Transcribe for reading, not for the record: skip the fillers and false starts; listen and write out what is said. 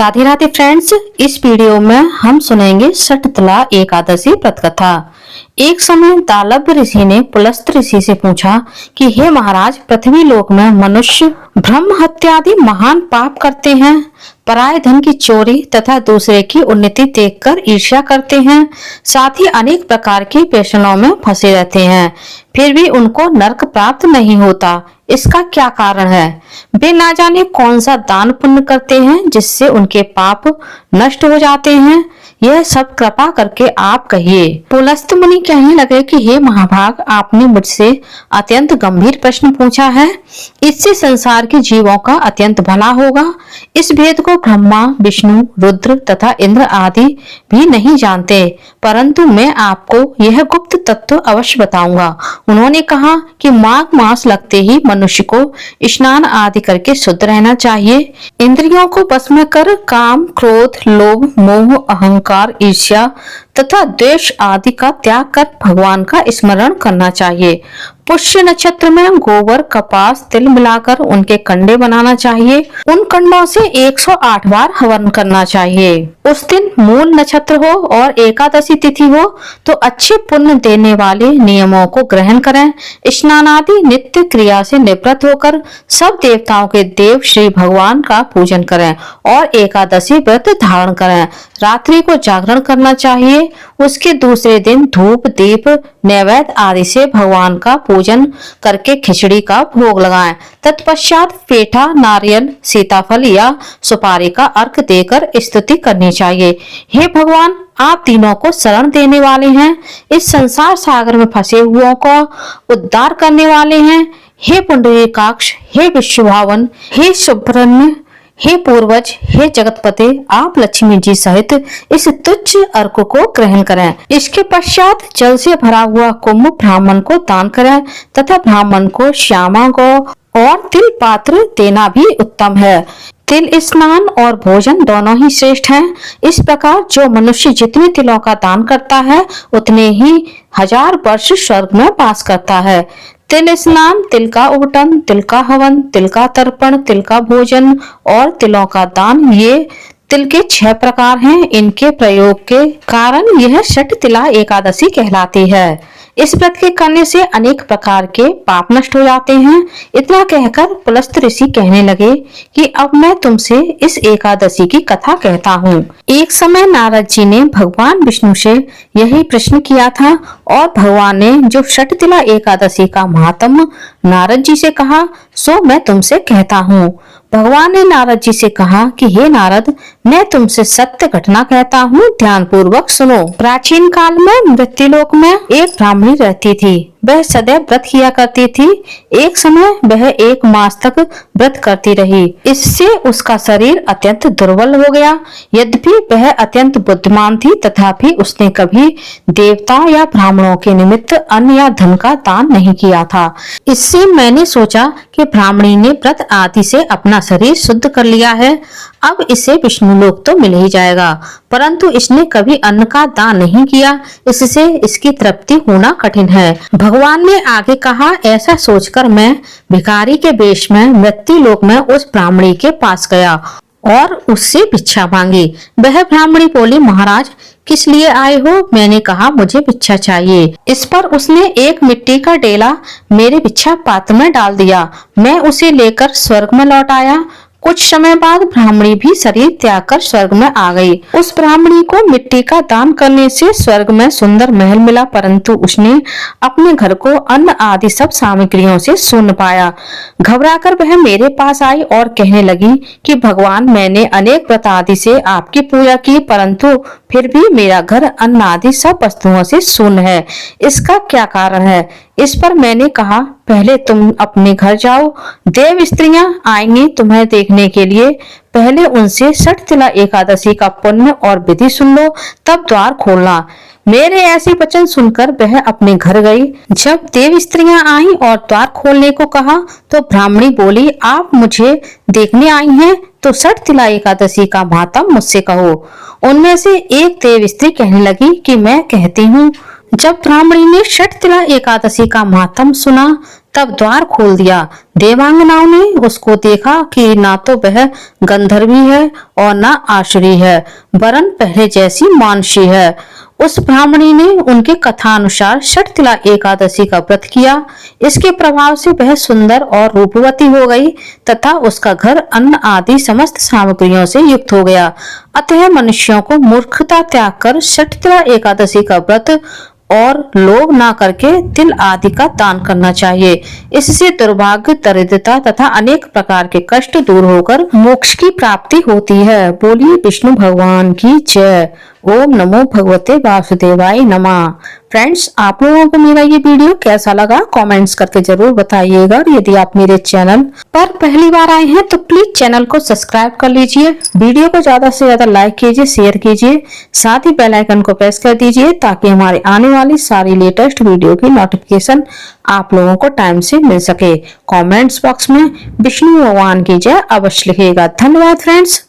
Radhe Radhe friends, इस video में हम सुनेंगे शटतला एकादशी व्रत कथा। एक समय दालभ्य ऋषि ने पुलस्त ऋषि से पूछा कि हे महाराज, पृथ्वी लोक में मनुष्य ब्रह्म हत्या आदि महान पाप करते हैं, पराये धन की चोरी तथा दूसरे की उन्नति देखकर ईर्ष्या करते हैं, साथ ही अनेक प्रकार के व्यसनों में फंसे रहते हैं, फिर भी उनको नरक प्राप्त नहीं होता। इसका क्या कारण है? वे ना जाने कौन सा दान पुण्य करते हैं जिससे उनके पाप नष्ट हो जाते हैं। यह सब कृपा करके आप कहिए। पुलस्त मुनि कहने लगे कि हे महाभाग, आपने मुझसे अत्यंत गंभीर प्रश्न पूछा है। इससे संसार के जीवों का अत्यंत भला होगा। इस भेद को ब्रह्मा, विष्णु, रुद्र तथा इंद्र आदि भी नहीं जानते, परंतु मैं आपको यह गुप्त तत्व अवश्य बताऊंगा। उन्होंने कहा कि माघ मास लगते ही मनुष्य को स्नान आदि करके शुद्ध रहना चाहिए। इंद्रियों को वश में कर काम, क्रोध, लोभ, मोह, अहंकार, ईर्ष्या तथा द्वेष आदि का त्याग कर भगवान का स्मरण करना चाहिए। पुष्य नक्षत्र में गोबर, कपास, तिल मिलाकर उनके कंडे बनाना चाहिए। उन कंडों से 108 बार हवन करना चाहिए। उस दिन मूल नक्षत्र हो और एकादशी तिथि हो तो अच्छे पुण्य देने वाले नियमों को ग्रहण करें। स्नान आदि नित्य क्रिया से निवृत्त होकर सब देवताओं के देव श्री भगवान का पूजन करें और एकादशी व्रत धारण करें। रात्रि को जागरण करना चाहिए। उसके दूसरे दिन धूप, दीप, नैवेद्य आदि से भगवान का पूजन करके खिचड़ी का भोग लगाएं। तत्पश्चात पेठा, नारियल, सीताफल या सुपारी का अर्घ देकर स्तुति करनी चाहिए। हे भगवान, आप तीनों को शरण देने वाले हैं, इस संसार सागर में फंसे हुओं को उद्धार करने वाले हैं। हे पुंडरीकाक्ष, हे विश्वभावन, हे सुब्रह्मण्य, हे पूर्वज, हे जगतपते, आप लक्ष्मी जी सहित इस तुच्छ अर्घ को ग्रहण करें। इसके पश्चात जल से भरा हुआ कुंभ ब्राह्मण को दान करें तथा ब्राह्मण को श्यामा गौ और तिल पात्र देना भी उत्तम है। तिल स्नान और भोजन दोनों ही श्रेष्ठ हैं। इस प्रकार जो मनुष्य जितने तिलों का दान करता है उतने ही 1000 वर्ष स्वर्ग में वास करता है। तिल स्नान, तिल का उबटन, तिल का हवन, तिल का तर्पण, तिल का भोजन और तिलों का दान, ये तिल के 6 प्रकार हैं। इनके प्रयोग के कारण यह शटतिला एकादशी कहलाती है। इस व्रत के करने से अनेक प्रकार के पाप नष्ट हो जाते हैं। इतना कहकर पुलस्त ऋषि कहने लगे कि अब मैं तुमसे इस एकादशी की कथा कहता हूँ। एक समय नारद जी ने भगवान विष्णु से यही प्रश्न किया था और भगवान ने जो शटतिला एकादशी का महात्म्य नारद जी से कहा सो मैं तुमसे कहता हूँ। भगवान ने नारद जी से कहा कि हे नारद, मैं तुमसे सत्य घटना कहता हूँ, ध्यान पूर्वक सुनो। प्राचीन काल में मृत्युलोक में एक ब्राह्मणी रहती थी। वह सदैव व्रत किया करती थी। एक समय वह 1 मास तक व्रत करती रही। इससे उसका शरीर अत्यंत दुर्बल हो गया। यद्यपि वह अत्यंत बुद्धिमान थी तथापि उसने कभी देवताओं या ब्राह्मणों के निमित्त अन्न या धन का दान नहीं किया था। इससे मैंने सोचा कि ब्राह्मणी ने व्रत आदि से अपना शरीर शुद्ध कर लिया है, अब इसे विष्णु लोक तो मिल ही जाएगा, परंतु इसने कभी अन्न का दान नहीं किया, इससे इसकी तृप्ति होना कठिन है। भगवान ने आगे कहा, ऐसा सोचकर मैं भिखारी के वेश में मृत्यु लोक में उस ब्राह्मणी के पास गया और उससे भिक्षा मांगी। वह ब्राह्मणी बोली, महाराज किस लिए आए हो? मैंने कहा मुझे भिक्षा चाहिए। इस पर उसने एक मिट्टी का डेला मेरे भिक्षा पात्र में डाल दिया। मैं उसे लेकर स्वर्ग में लौट आया। कुछ समय बाद ब्राह्मणी भी शरीर त्याग कर स्वर्ग में आ गई। उस ब्राह्मणी को मिट्टी का दान करने से स्वर्ग में सुंदर महल मिला, परंतु उसने अपने घर को अन्न आदि सब सामग्रियों से शून्य पाया। घबराकर वह मेरे पास आई और कहने लगी कि भगवान, मैंने अनेक व्रत आदि से आपकी पूजा की, परंतु फिर भी मेरा घर अन्न आदि सब वस्तुओं से शून्य है। इसका क्या कारण है? इस पर मैंने कहा, पहले तुम अपने घर जाओ, देव स्त्रियां आएंगी तुम्हें देखने के लिए। पहले उनसे शटतिला एकादशी का पुण्य और विधि सुन लो, तब द्वार खोलना। मेरे ऐसे वचन सुनकर वह अपने घर गई। जब देव स्त्रियां आई और द्वार खोलने को कहा तो ब्राह्मणी बोली, आप मुझे देखने आई हैं तो शटतिला एकादशी का महात्म्य मुझसे कहो। उनमें से एक देव स्त्री कहने लगी कि मैं कहती हूँ। जब ब्राह्मणी ने शटतिला एकादशी का महात्म्य सुना तब द्वार खोल दिया। देवांगनाओं ने उसको देखा कि ना तो वह गंधर्वी है और ना आसुरी है, वरन पहले जैसी मानुषी है। उस ब्राह्मणी ने उनके कथानुसार षटतिला एकादशी का व्रत किया। इसके प्रभाव से वह सुंदर और रूपवती हो गई तथा उसका घर अन्न आदि समस्त सामग्रियों से युक्त हो गया। अतः मनुष्यों को मूर्खता त्याग कर षटतिला एकादशी का व्रत और लोभ ना करके तिल आदि का दान करना चाहिए। इससे दुर्भाग्य, दरिद्रता तथा अनेक प्रकार के कष्ट दूर होकर मोक्ष की प्राप्ति होती है। बोलिए विष्णु भगवान की जय। ओम नमो भगवते वासुदेवाय नमः। फ्रेंड्स, आप लोगों को मेरा ये वीडियो कैसा लगा कमेंट्स करके जरूर बताइएगा। और यदि आप मेरे चैनल पर पहली बार आए हैं तो प्लीज चैनल को सब्सक्राइब कर लीजिए। वीडियो को ज्यादा से ज्यादा लाइक कीजिए, शेयर कीजिए, साथ ही बेल आइकन को प्रेस कर दीजिए ताकि हमारे आने वाली सारी लेटेस्ट वीडियो की नोटिफिकेशन आप लोगों को टाइम से मिल सके। कमेंट्स बॉक्स में विष्णु भगवान की जय अवश्य लिखिएगा। धन्यवाद फ्रेंड्स।